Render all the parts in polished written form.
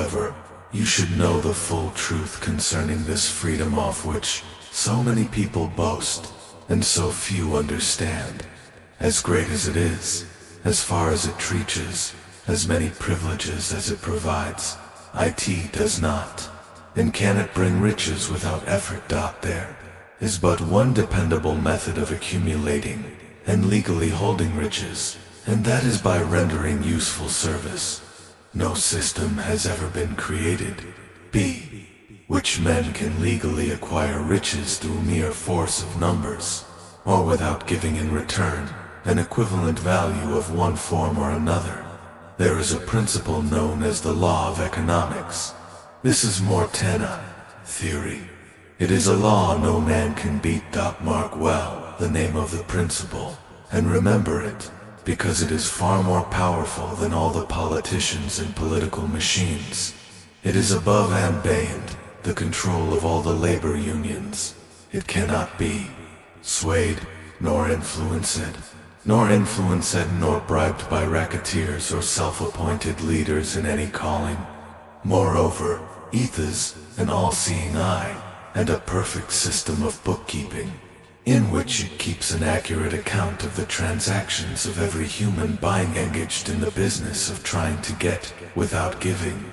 However, you should know the full truth concerning this freedom of which so many people boast, and so few understand. As great as it is, as far as it reaches, as many privileges as it provides, it does not. And can it bring riches without effort? There is but one dependable method of accumulating and legally holding riches, and that is by rendering useful service. No system has ever been created, which men can legally acquire riches through mere force of numbers, or without giving in return an equivalent value of one form or another. There is a principle known as the law of economics. This is Mortena theory. It is a law no man can beat. Mark well the name of the principle, and remember it, because it is far more powerful than all the politicians and political machines. It is above and beyond the control of all the labor unions. It cannot be swayed, nor influenced, nor bribed by racketeers or self-appointed leaders in any calling. Moreover, it is an all-seeing eye and a perfect system of bookkeeping, in which it keeps an accurate account of the transactions of every human being engaged in the business of trying to get without giving.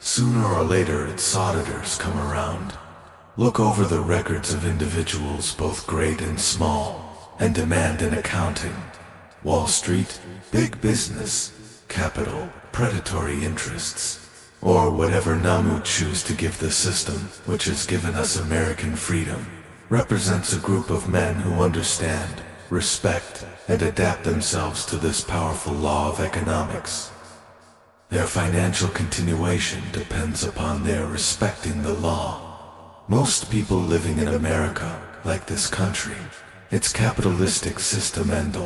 Sooner or later its auditors come around, look over the records of individuals both great and small, and demand an accounting. Wall Street, big business, capital, predatory interests, or whatever namu choose to give the system which has given us American freedom, represents a group of men who understand, respect, and adapt themselves to this powerful law of economics. Their financial continuation depends upon their respecting the law. Most people living in America, like this country, its capitalistic system, and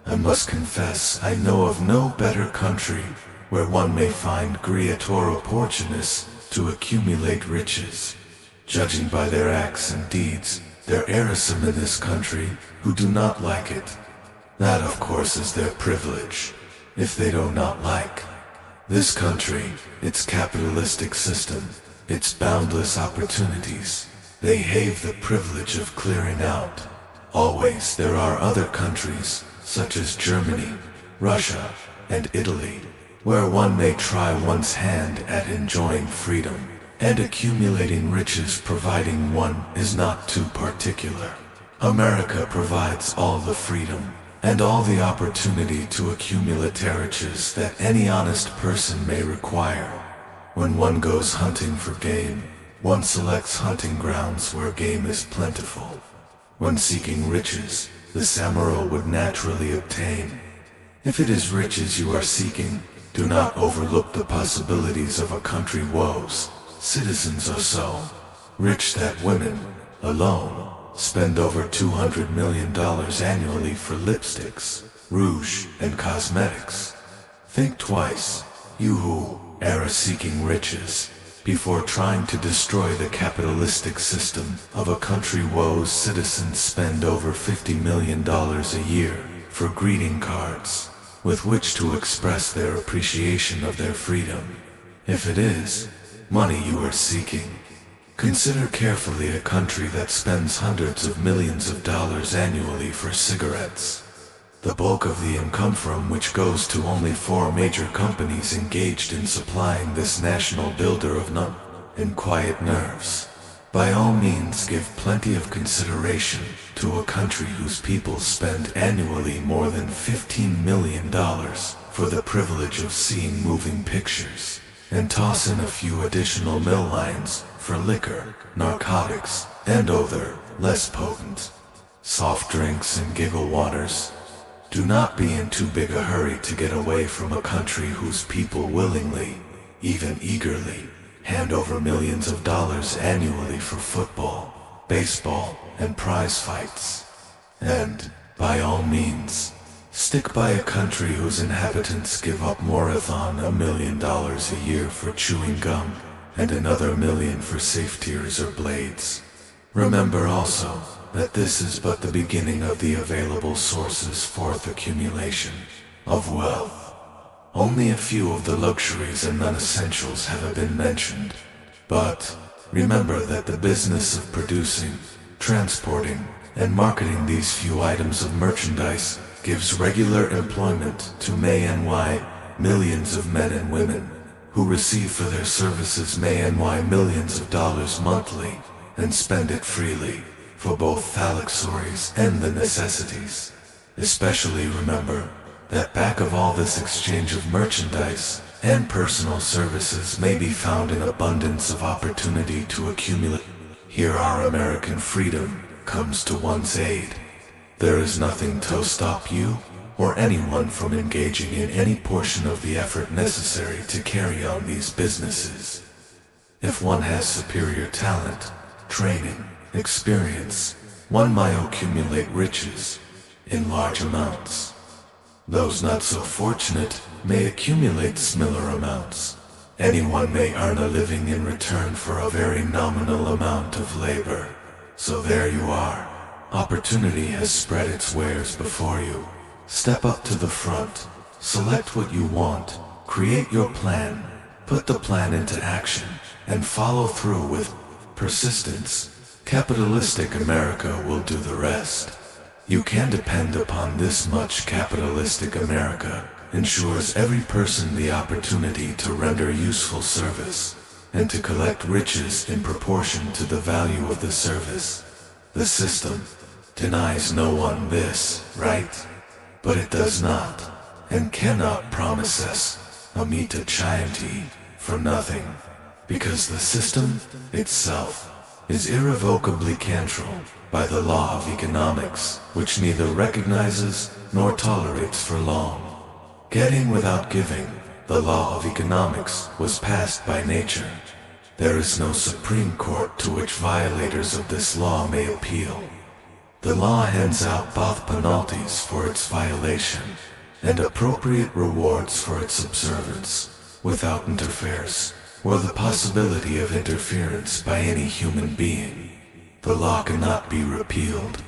I must confess I know of no better country where one may find greater opportunities to accumulate riches. Judging by their acts and deeds, there are some in this country who do not like it. That, of course, is their privilege, if they do not like this country, its capitalistic system, its boundless opportunities. They have the privilege of clearing out. Always there are other countries, such as Germany, Russia, and Italy, where one may try one's hand at enjoying freedom and accumulating riches, providing one is not too particular. America provides all the freedom and all the opportunity to accumulate riches that any honest person may require. When one goes hunting for game, one selects hunting grounds where game is plentiful. When seeking riches, the samurai would naturally obtain. If it is riches you are seeking, do not overlook the possibilities of a country woes. Citizens are so rich that women, alone, spend over $200 million annually for lipsticks, rouge, and cosmetics. Think twice, you who are seeking riches, before trying to destroy the capitalistic system of a country whose citizens spend over $50 million a year for greeting cards, with which to express their appreciation of their freedom. If it is money you are seeking, consider carefully a country that spends hundreds of millions of dollars annually for cigarettes, the bulk of the income from which goes to only 4 major companies engaged in supplying this national builder of numb and quiet nerves. By all means give plenty of consideration to a country whose people spend annually more than $15 million for the privilege of seeing moving pictures, and toss in a few additional mill lines for liquor, narcotics, and other, less potent, soft drinks and giggle waters. Do not be in too big a hurry to get away from a country whose people willingly, even eagerly, hand over millions of dollars annually for football, baseball, and prize fights. And, by all means, stick by a country whose inhabitants give up more than $1 million a year for chewing gum, and another $1 million for safeties or blades. Remember also that this is but the beginning of the available sources for the accumulation of wealth. Only a few of the luxuries and non-essentials have been mentioned. But remember that the business of producing, transporting, and marketing these few items of merchandise gives regular employment to millions of men and women who receive for their services millions of dollars monthly and spend it freely for both thalassories and the necessities. Especially remember that back of all this exchange of merchandise and personal services may be found an abundance of opportunity to accumulate. Here our American freedom comes to one's aid. There is nothing to stop you or anyone from engaging in any portion of the effort necessary to carry on these businesses. If one has superior talent, training, experience, one might accumulate riches in large amounts. Those not so fortunate may accumulate smaller amounts. Anyone may earn a living in return for a very nominal amount of labor. So there you are. Opportunity has spread its wares before you. Step up to the front, select what you want, create your plan, put the plan into action, and follow through with persistence. Capitalistic America will do the rest. You can depend upon this much. Capitalistic America ensures every person the opportunity to render useful service and to collect riches in proportion to the value of the service. The system denies no one this, right? But it does not and cannot promise us a mita chanti for nothing, because the system itself is irrevocably controlled by the law of economics, which neither recognizes nor tolerates for long. Getting without giving, the law of economics was passed by nature. There is no Supreme Court to which violators of this law may appeal. The law hands out both penalties for its violation and appropriate rewards for its observance, without interference or the possibility of interference by any human being. The law cannot be repealed.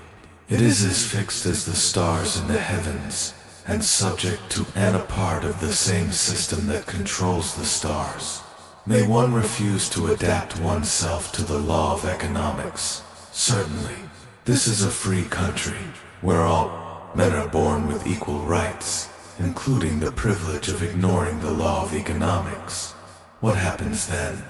It is as fixed as the stars in the heavens and subject to and a part of the same system that controls the stars. May one refuse to adapt oneself to the law of economics? Certainly. This is a free country, where all men are born with equal rights, including the privilege of ignoring the law of economics. What happens then?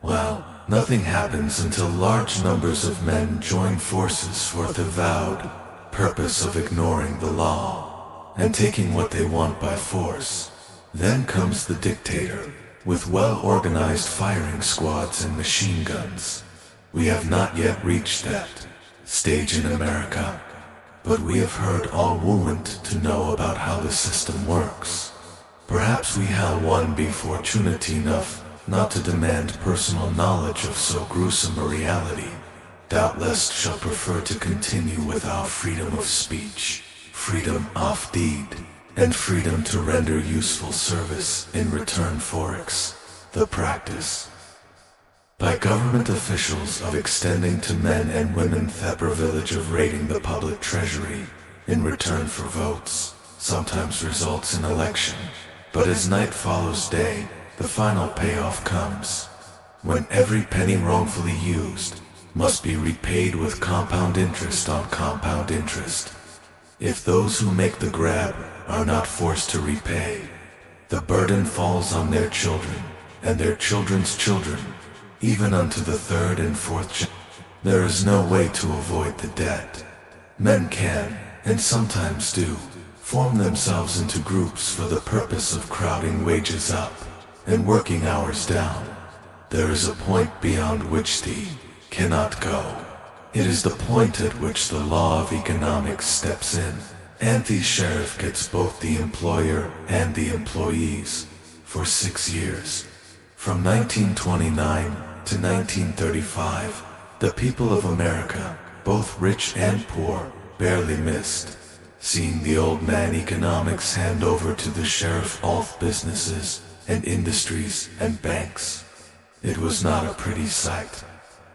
Well, nothing happens until large numbers of men join forces for the avowed purpose of ignoring the law and taking what they want by force. Then comes the dictator, with well-organized firing squads and machine guns. We have not yet reached that stage in America, but we have heard all we want to know about how the system works. Perhaps we have one be fortunate enough not to demand personal knowledge of so gruesome a reality. Doubtless shall prefer to continue with our freedom of speech, freedom of deed, and freedom to render useful service in return for the practice by government officials of extending to men and women the privilege of raiding the public treasury in return for votes, sometimes results in election. But as night follows day, the final payoff comes, when every penny wrongfully used must be repaid with compound interest on compound interest. If those who make the grab are not forced to repay, the burden falls on their children and their children's children, even unto the third and fourth generation. There is no way to avoid the debt. Men can, and sometimes do, form themselves into groups for the purpose of crowding wages up and working hours down. There is a point beyond which they cannot go. It is the point at which the law of economics steps in, and the sheriff gets both the employer and the employees for 6 years. From 1929 to 1935, the people of America, both rich and poor, barely missed seeing the old man economics hand over to the sheriff all businesses and industries and banks. It was not a pretty sight.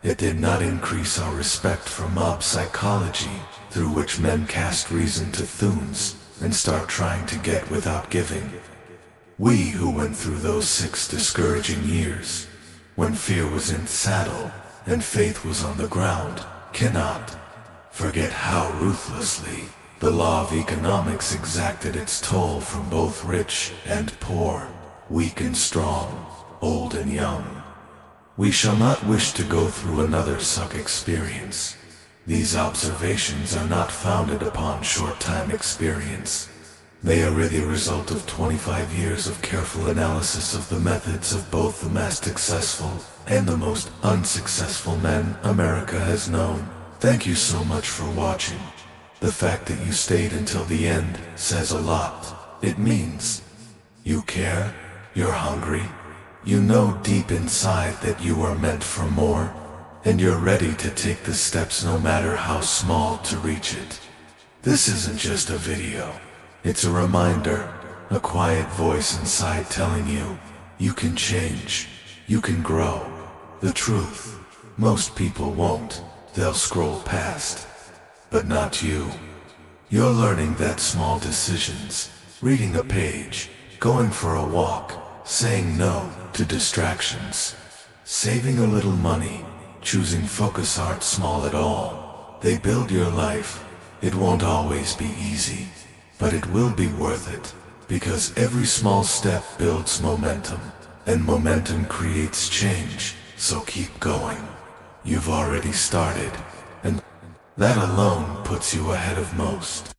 It did not increase our respect for mob psychology, through which men cast reason to thunes and start trying to get without giving. We who went through those 6 discouraging years, when fear was in saddle and faith was on the ground, cannot forget how ruthlessly the law of economics exacted its toll from both rich and poor, weak and strong, old and young. We shall not wish to go through another suck experience. These observations are not founded upon short-time experience. They are the result of 25 years of careful analysis of the methods of both the most successful and the most unsuccessful men America has known. Thank you so much for watching. The fact that you stayed until the end says a lot. It means you care, you're hungry, you know deep inside that you are meant for more, and you're ready to take the steps no matter how small to reach it. This isn't just a video. It's a reminder, a quiet voice inside telling you, you can change, you can grow. The truth, most people won't, they'll scroll past. But not you. You're learning that small decisions, reading a page, going for a walk, saying no to distractions, saving a little money, choosing focus aren't small at all. They build your life. It won't always be easy, but it will be worth it, because every small step builds momentum, and momentum creates change, so keep going. You've already started, and that alone puts you ahead of most.